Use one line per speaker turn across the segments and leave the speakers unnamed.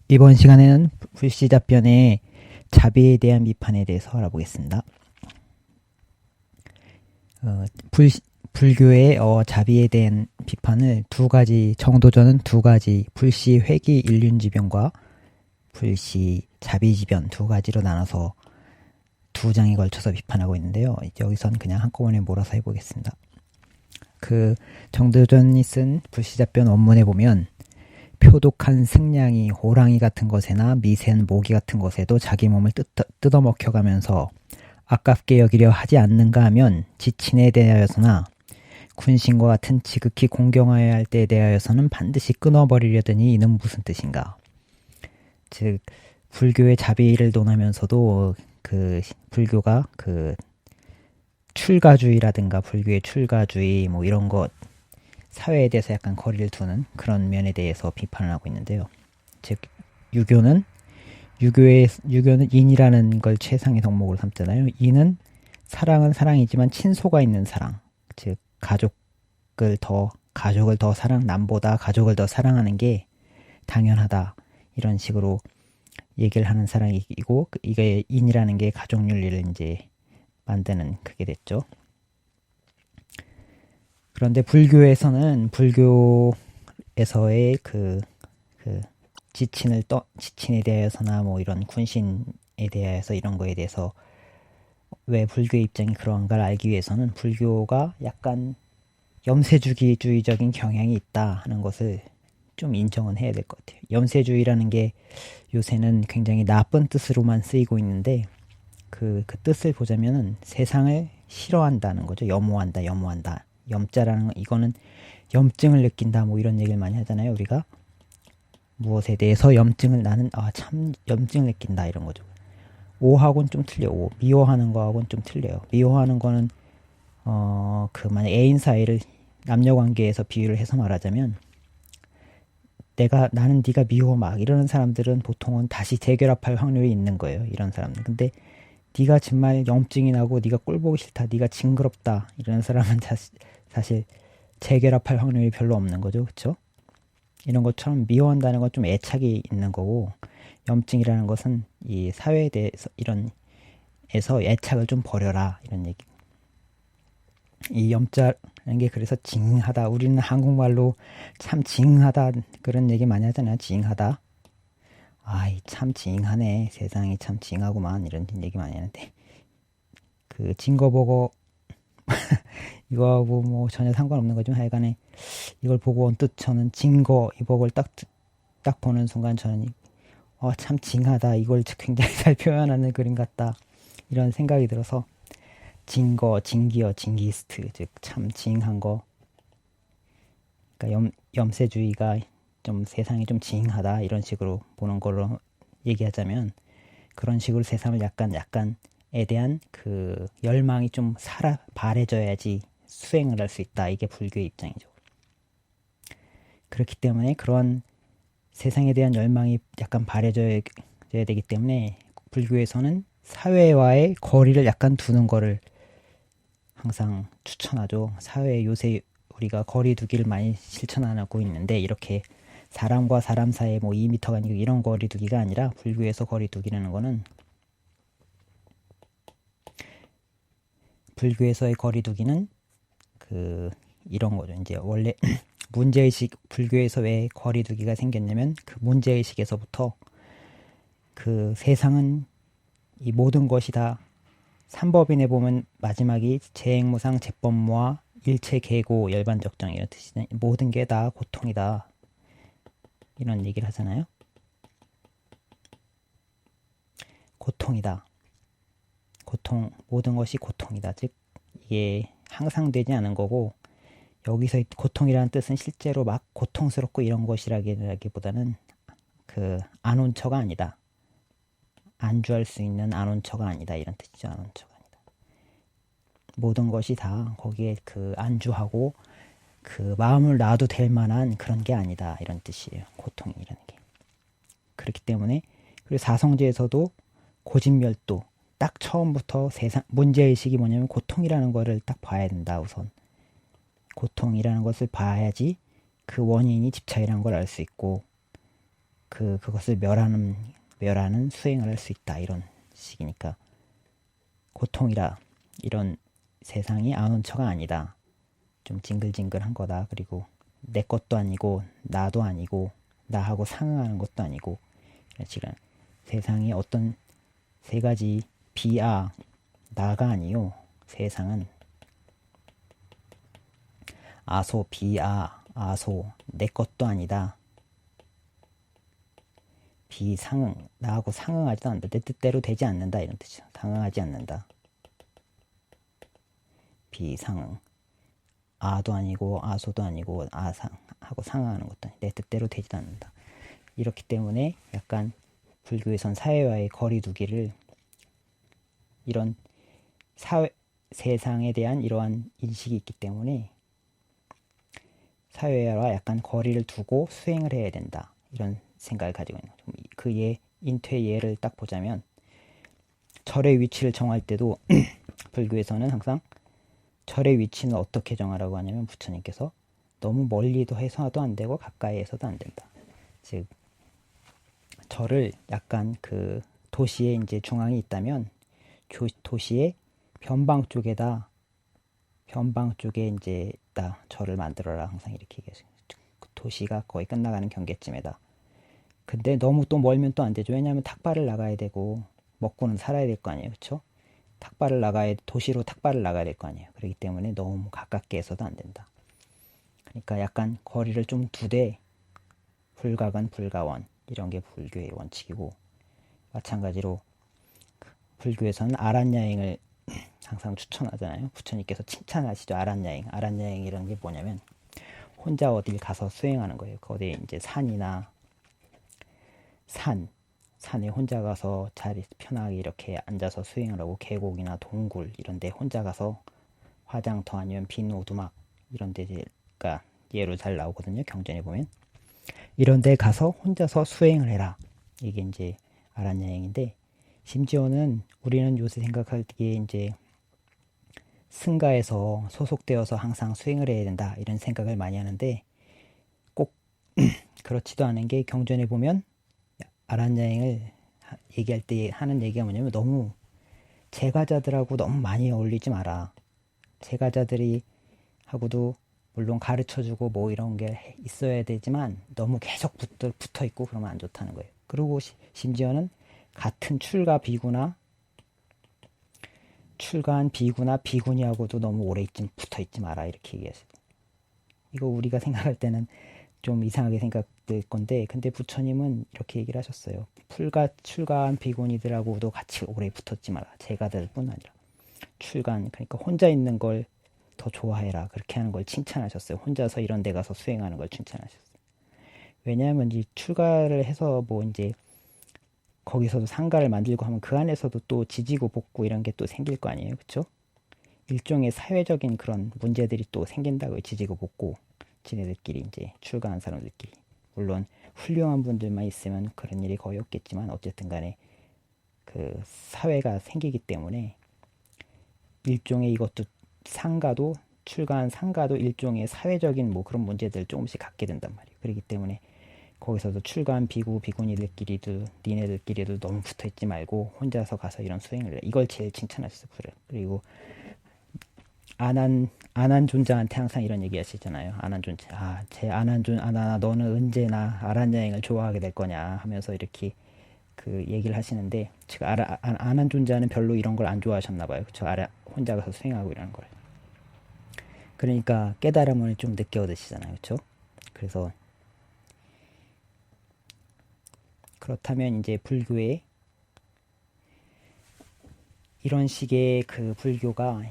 이번 시간에는 불시잡변의 자비에 대한 비판에 대해서 알아보겠습니다. 어, 불, 불교의 자비에 대한 비판을 두 가지, 정도전은 두 가지, 불시 회기 일륜지변과 불시 자비지변 두 가지로 나눠서 두 장에 걸쳐서 비판하고 있는데요. 여기선 그냥 한꺼번에 몰아서 해보겠습니다. 그 정도전이 쓴 불시잡변 원문에 보면 표독한 승냥이, 호랑이 같은 것에나 미센 모기 같은 것에도 자기 몸을 뜯어먹혀가면서 아깝게 여기려 하지 않는가 하면 지친에 대하여서나 군신과 같은 지극히 공경하여야 할 때에 대하여서는 반드시 끊어버리려더니 이는 무슨 뜻인가. 즉 불교의 자비를 논하면서도 그 불교가 그 출가주의라든가 불교의 출가주의 뭐 이런 것 사회에 대해서 약간 거리를 두는 그런 면에 대해서 비판을 하고 있는데요. 즉 유교는 인이라는 걸 최상의 덕목으로 삼잖아요. 인은 사랑은 사랑이지만 친소가 있는 사랑, 즉 가족을 더 남보다 가족을 더 사랑하는 게 당연하다 이런 식으로 얘기를 하는 사랑이고 이게 인이라는 게 가족 윤리를 이제 만드는 그게 됐죠. 그런데 불교에서의 그 지친에 대해서나 뭐 이런 군신에 대해서 이런 거에 대해서 왜 불교의 입장이 그런가를 알기 위해서는 불교가 약간 염세주의적인 경향이 있다 하는 것을 좀 인정은 해야 될 것 같아요. 염세주의라는 게 요새는 굉장히 나쁜 뜻으로만 쓰이고 있는데 그 뜻을 보자면은 세상을 싫어한다는 거죠. 염오한다. 염자라는 이거는 염증을 느낀다 뭐 이런 얘기를 많이 하잖아요. 우리가 무엇에 대해서 나는 참 염증을 느낀다 이런 거죠. 오하고는 좀 틀려. 미워하는 거하고는 좀 틀려요. 미워하는 거는 만약 애인 사이를 남녀 관계에서 비유를 해서 말하자면 나는 네가 미워 막 이러는 사람들은 보통은 다시 재결합할 확률이 있는 거예요. 이런 사람들. 근데 네가 정말 염증이 나고 네가 꼴 보기 싫다, 네가 징그럽다 이런 사람은 사실 재결합할 확률이 별로 없는 거죠, 그렇죠? 이런 것처럼 미워한다는 건 좀 애착이 있는 거고 염증이라는 것은 이 사회에 대해서 에서 애착을 좀 버려라 이런 얘기. 이 염자라는 게 그래서 징하다. 우리는 한국말로 참 징하다 그런 얘기 많이 하잖아요. 징하다. 아이 참 징하네. 세상이 참 징하구만 이런 얘기 많이 하는데 그 징거버거 이거하고 뭐 전혀 상관없는 거지만 하여간에 이걸 보고 언뜻 저는 징거 이 버거를 딱 보는 순간 저는 참 징하다. 이걸 굉장히 잘 표현하는 그림 같다. 이런 생각이 들어서 징기스트 즉 참 징한 거. 그러니까 염세주의가 좀 세상이 좀 징하다 이런 식으로 보는 걸로 얘기하자면 그런 식으로 세상을 약간에 대한 그 열망이 좀 바래져야지 수행을 할 수 있다. 이게 불교의 입장이죠. 그렇기 때문에 그런 세상에 대한 열망이 약간 바래져야 되기 때문에 불교에서는 사회와의 거리를 약간 두는 거를 항상 추천하죠. 사회에 요새 우리가 거리 두기를 많이 실천하고 있는데 이렇게 사람과 사람 사이에 뭐 2m가 아니고 이런 거리 두기가 아니라 불교에서 거리 두기라는 거는 불교에서의 거리 두기는 이런 거죠. 이제 원래 불교에서 왜 거리 두기가 생겼냐면 그 문제의식에서부터 그 세상은 이 모든 것이 다 삼법인에 보면 마지막이 재행무상 재법무와 일체계고 열반적정 이런 뜻이잖아요. 모든 게 다 고통이다 이런 얘기를 하잖아요. 고통이다. 모든 것이 고통이다. 즉 이게 항상 되지 않은 거고 여기서 고통이라는 뜻은 실제로 막 고통스럽고 이런 것이라기보다는 그 안온처가 아니다. 안주할 수 있는 안온처가 아니다 이런 뜻이죠. 안온처가 아니다. 모든 것이 다 거기에 그 안주하고 그 마음을 놔도 될 만한 그런 게 아니다 이런 뜻이에요. 고통이라는 게. 그렇기 때문에 그리고 사성제에서도 고진멸도 딱 처음부터 문제의식이 뭐냐면 고통이라는 거를 딱 봐야 된다. 우선 고통이라는 것을 봐야지 그 원인이 집착이라는 걸 알 수 있고 그것을 멸하는 수행을 할 수 있다 이런 식이니까 고통이라 이런 세상이 아운처가 아니다. 좀 징글징글한 거다. 그리고 내 것도 아니고 나도 아니고 나하고 상응하는 것도 아니고 이런 식으로 세상이 어떤 세 가지 비아 나가 아니요. 세상은 아소 비아 아소 내 것도 아니다. 비상응 나하고 상응하지도 않는다. 내 뜻대로 되지 않는다 이런 뜻이죠. 상응하지 않는다. 비상응 아도 아니고 아소도 아니고 아상하고 상응하는 것도 아니고 내 뜻대로 되지도 않는다. 이렇기 때문에 약간 불교에선 사회와의 거리두기를 이런 세상에 대한 이러한 인식이 있기 때문에 사회와 약간 거리를 두고 수행을 해야 된다. 이런 생각을 가지고 있는 거죠. 그의 인퇴 예를 딱 보자면 절의 위치를 정할 때도 불교에서는 항상 절의 위치는 어떻게 정하라고 하냐면 부처님께서 너무 멀리도 해서도 안 되고 가까이에서도 안 된다. 즉 절을 약간 그 도시에 이제 중앙이 있다면 도시의 변방 쪽에 이제 다 절을 만들어라 항상 이렇게 얘기하죠. 도시가 거의 끝나가는 경계쯤에다. 근데 너무 또 멀면 또 안 되죠. 왜냐하면 탁발을 나가야 되고 먹고는 살아야 될 거 아니에요, 그렇죠? 도시로 탁발을 나가야 될 거 아니에요. 그렇기 때문에 너무 가깝게 해서도 안 된다. 그러니까 약간 거리를 좀 두되 불가근 불가원 이런 게 불교의 원칙이고 마찬가지로 불교에서는 아란여행을 항상 추천하잖아요. 부처님께서 칭찬하시죠. 아란여행이라는 게 뭐냐면 혼자 어딜 가서 수행하는 거예요. 거기에 이제 산에 혼자 가서 자리 편하게 이렇게 앉아서 수행을 하고 계곡이나 동굴 이런 데 혼자 가서 화장터 아니면 빈 오두막 이런 데가 예로 잘 나오거든요. 경전에 보면 이런 데 가서 혼자서 수행을 해라. 이게 이제 아란여행인데 심지어는 우리는 요새 생각하기에 이제 승가에서 소속되어서 항상 수행을 해야 된다 이런 생각을 많이 하는데 꼭 그렇지도 않은 게 경전에 보면 아란여행을 얘기할 때 하는 얘기가 뭐냐면 너무 제가자들하고 너무 많이 어울리지 마라. 제가자들이 하고도 물론 가르쳐주고 뭐 이런 게 있어야 되지만 너무 계속 붙어 있고 그러면 안 좋다는 거예요. 그리고 심지어는 같은 출가한 비구나 비구니하고도 너무 오래 붙어 있지 마라 이렇게 얘기했어요. 이거 우리가 생각할 때는 좀 이상하게 생각될 건데 근데 부처님은 이렇게 얘기를 하셨어요. 출가한 비구니들하고도 같이 오래 붙었지 마라. 제가들 뿐 아니라 그러니까 혼자 있는 걸 더 좋아해라. 그렇게 하는 걸 칭찬하셨어요. 혼자서 이런 데 가서 수행하는 걸 칭찬하셨어요. 왜냐하면 이 출가를 해서 뭐 이제 거기서도 상가를 만들고 하면 그 안에서도 또 지지고 볶고 이런 게 또 생길 거 아니에요. 그렇죠? 일종의 사회적인 그런 문제들이 또 생긴다고요. 지지고 볶고 지네들끼리 이제 출가한 사람들끼리. 물론 훌륭한 분들만 있으면 그런 일이 거의 없겠지만 어쨌든 간에 그 사회가 생기기 때문에 일종의 이것도 출가한 상가도 일종의 사회적인 뭐 그런 문제들을 조금씩 갖게 된단 말이에요. 그렇기 때문에 거기서도 출가한 니네들끼리도 너무 붙어있지 말고 혼자서 가서 이런 수행을 해. 이걸 제일 칭찬하셨어요. 그리고 아난존자한테 항상 이런 얘기 하시잖아요. 아난존자. 아나나 너는 언제나 아란여행을 좋아하게 될 거냐 하면서 이렇게 그 얘기를 하시는데 지금 아난존자는 별로 이런 걸 안 좋아하셨나 봐요. 그쵸? 혼자 가서 수행하고 이러는 걸. 그러니까 깨달음을 좀 늦게 얻으시잖아요. 그렇죠? 그래서 그렇다면 이제 불교에 이런 식의 그 불교가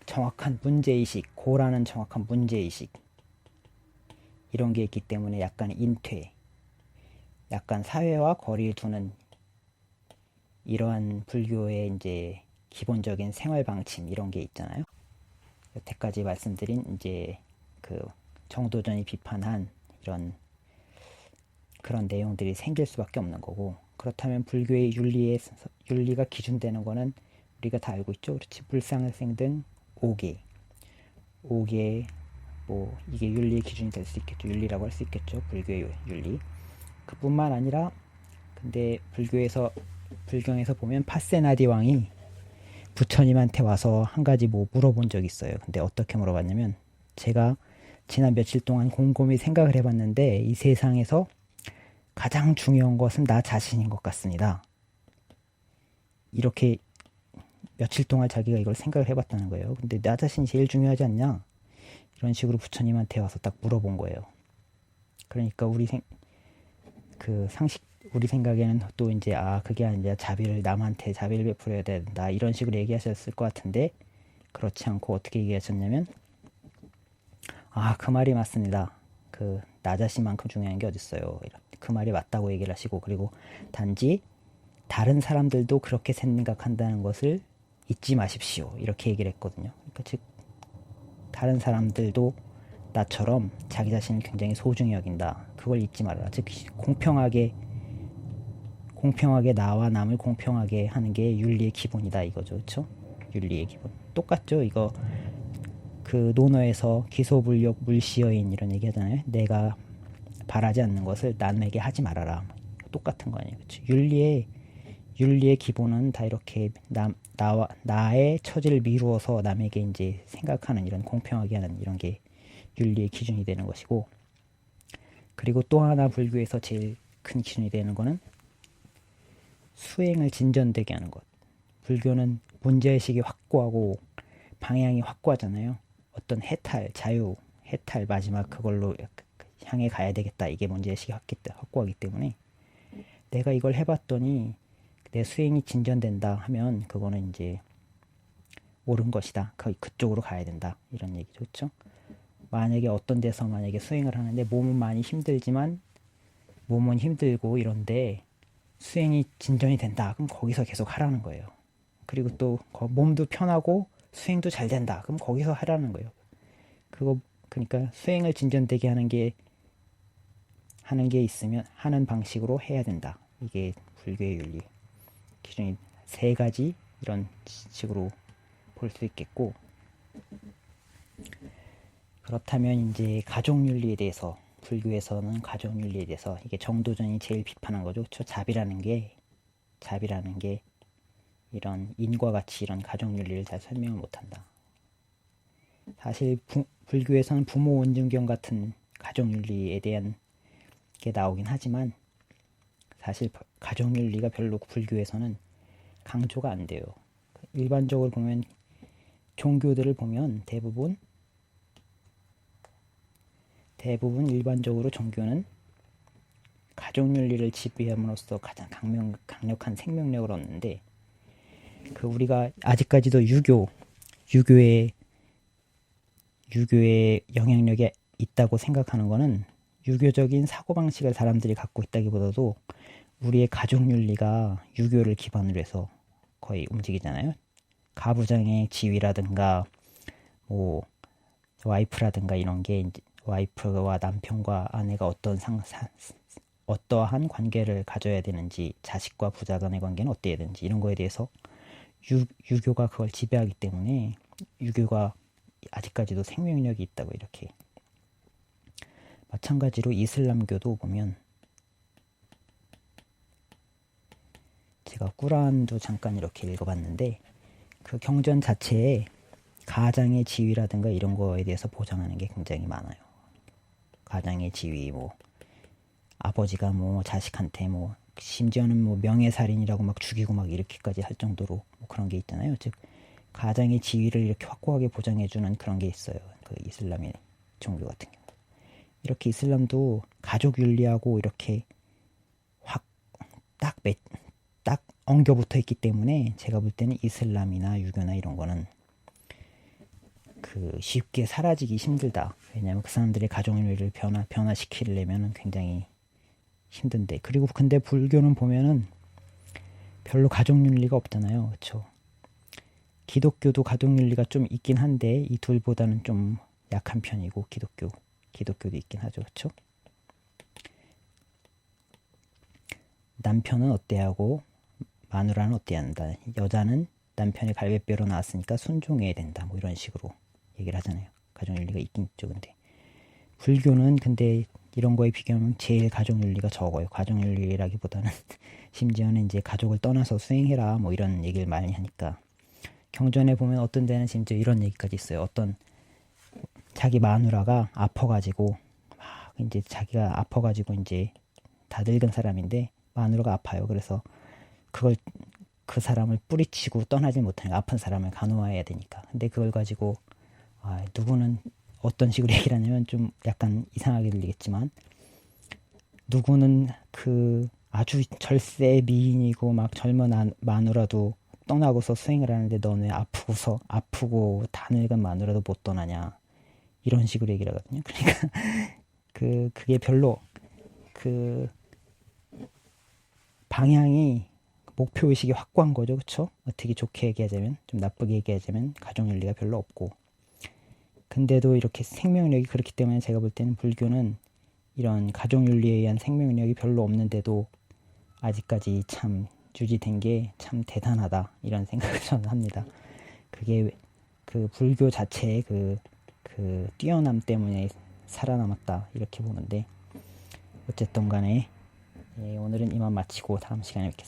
정확한 문제의식, 고라는 정확한 문제의식 이런 게 있기 때문에 약간 인퇴, 약간 사회와 거리를 두는 이러한 불교의 이제 기본적인 생활 방침 이런 게 있잖아요. 여태까지 말씀드린 이제 그 정도전이 비판한 이런 그런 내용들이 생길 수밖에 없는 거고 그렇다면 불교의 윤리가 기준되는 거는 우리가 다 알고 있죠. 그렇지. 불상생 등 5개 뭐 이게 윤리의 기준이 될 수 있겠죠. 윤리라고 할 수 있겠죠. 불교의 윤리. 그 그뿐만 아니라 근데 불경에서 보면 파세나디 왕이 부처님한테 와서 한 가지 뭐 물어본 적이 있어요. 근데 어떻게 물어봤냐면, 제가 지난 며칠 동안 곰곰이 생각을 해봤는데 이 세상에서 가장 중요한 것은 나 자신인 것 같습니다. 이렇게 며칠 동안 자기가 이걸 생각을 해봤다는 거예요. 근데 나 자신이 제일 중요하지 않냐? 이런 식으로 부처님한테 와서 딱 물어본 거예요. 그러니까 우리 생각에는 또 이제 그게 아니라 남한테 자비를 베풀어야 된다 이런 식으로 얘기하셨을 것 같은데, 그렇지 않고 어떻게 얘기하셨냐면, 그 말이 맞습니다. 나 자신만큼 중요한 게 어딨어요. 그 말이 맞다고 얘기를 하시고, 그리고 단지 다른 사람들도 그렇게 생각한다는 것을 잊지 마십시오. 이렇게 얘기를 했거든요. 그러니까 즉 다른 사람들도 나처럼 자기 자신을 굉장히 소중히 여긴다. 그걸 잊지 말아라. 즉 공평하게 나와 남을 공평하게 하는 게 윤리의 기본이다 이거죠. 그렇죠? 윤리의 기본. 똑같죠. 이거 논어에서 기소불력 물시여인 이런 얘기 하잖아요. 내가 바라지 않는 것을 남에게 하지 말아라. 똑같은 거 아니에요. 그렇죠? 윤리의 기본은 다 이렇게 나의 처지를 미루어서 남에게 이제 생각하는 이런 공평하게 하는 이런 게 윤리의 기준이 되는 것이고, 그리고 또 하나 불교에서 제일 큰 기준이 되는 거는 수행을 진전되게 하는 것. 불교는 문제의식이 확고하고 방향이 확고하잖아요. 어떤 해탈 마지막 그걸로 향해 가야 되겠다. 이게 문제의식이 확고하기 때문에 내가 이걸 해봤더니 내 수행이 진전된다 하면 그거는 이제 옳은 것이다. 그쪽으로 가야 된다. 이런 얘기죠. 그렇죠? 만약에 어떤 데서 수행을 하는데 몸은 힘들고 이런데 수행이 진전이 된다. 그럼 거기서 계속 하라는 거예요. 그리고 또 몸도 편하고 수행도 잘 된다. 그럼 거기서 하라는 거예요. 그러니까 수행을 진전되게 하는 게 있으면 하는 방식으로 해야 된다. 이게 불교의 윤리 기준이 세 가지 이런 식으로 볼 수 있겠고, 그렇다면 이제 가족윤리에 대해서, 불교에서는 가족윤리에 대해서 이게 정도전이 제일 비판한 거죠. 그렇죠? 자비라는 게 이런 인과 같이 이런 가족윤리를 잘 설명을 못한다. 사실 불교에서는 부모 원증경 같은 가족윤리에 대한 게 나오긴 하지만 사실 가족윤리가 별로 불교에서는 강조가 안 돼요. 일반적으로 보면 종교들을 보면 대부분 일반적으로 종교는 가족윤리를 지배함으로써 가장 강력한 생명력을 얻는데, 우리가 아직까지도 유교의 영향력이 있다고 생각하는 거는, 유교적인 사고방식을 사람들이 갖고 있다기보다도 우리의 가족윤리가 유교를 기반으로 해서 거의 움직이잖아요. 가부장의 지위라든가 뭐 와이프라든가 이런 게 이제 와이프와 남편과 아내가 어떠한 관계를 가져야 되는지, 자식과 부자 간의 관계는 어때야 되는지 이런 거에 대해서 유교가 그걸 지배하기 때문에 유교가 아직까지도 생명력이 있다고 이렇게. 마찬가지로 이슬람교도 보면, 제가 꾸란도 잠깐 이렇게 읽어봤는데 그 경전 자체에 가장의 지위라든가 이런 거에 대해서 보장하는 게 굉장히 많아요. 가장의 지위, 아버지가 자식한테 심지어는 명예살인이라고 막 죽이고 막 이렇게까지 할 정도로 그런 게 있잖아요. 즉 가장의 지위를 이렇게 확고하게 보장해주는 그런 게 있어요. 이슬람의 종교 같은 경우. 이렇게 이슬람도 가족 윤리하고 이렇게 딱 엉겨 붙어 있기 때문에 제가 볼 때는 이슬람이나 유교나 이런 거는 쉽게 사라지기 힘들다. 왜냐하면 그 사람들의 가족 윤리를 변화시키려면 굉장히 힘든데, 그리고 근데 불교는 보면은 별로 가족 윤리가 없잖아요. 그렇죠? 기독교도 가족 윤리가 좀 있긴 한데 이 둘보다는 좀 약한 편이고, 기독교도 있긴 하죠. 그렇죠? 남편은 어때야 하고 마누라는 어때야 한다. 여자는 남편의 갈배뼈로 나왔으니까 순종해야 된다. 이런 식으로 얘기를 하잖아요. 가족윤리가 있긴 있죠. 근데 불교는 근데 이런 거에 비교하면 제일 가족윤리가 적어요. 가족윤리라기보다는 심지어는 이제 가족을 떠나서 수행해라 뭐 이런 얘기를 많이 하니까. 경전에 보면 어떤 데는 심지어 이런 얘기까지 있어요. 어떤 자기 마누라가 아파가지고 막 이제 자기가 아파가지고 이제 다 늙은 사람인데 마누라가 아파요. 그래서 그걸 그 사람을 뿌리치고 떠나지 못하니까 아픈 사람을 간호해야 되니까. 근데 그걸 가지고 누구는 어떤 식으로 얘기를 하냐면 좀 약간 이상하게 들리겠지만 누구는 그 아주 절세 미인이고 막 젊은 마누라도 떠나고서 수행을 하는데 너는 왜 아프고 다 늙은 마누라도 못 떠나냐 이런 식으로 얘기를 하거든요. 그러니까 그게 별로 그 방향이 목표의식이 확고한 거죠. 그쵸? 어떻게 좋게 얘기하자면 좀 나쁘게 얘기하자면 가족윤리가 별로 없고 근데도 이렇게 생명력이 그렇기 때문에 제가 볼 때는 불교는 이런 가족윤리에 의한 생명력이 별로 없는데도 아직까지 참 유지된 게 참 대단하다 이런 생각을 저는 합니다. 그게 그 불교 자체의 그 뛰어남 때문에 살아남았다 이렇게 보는데 어쨌든 간에 오늘은 이만 마치고 다음 시간에 뵙겠습니다.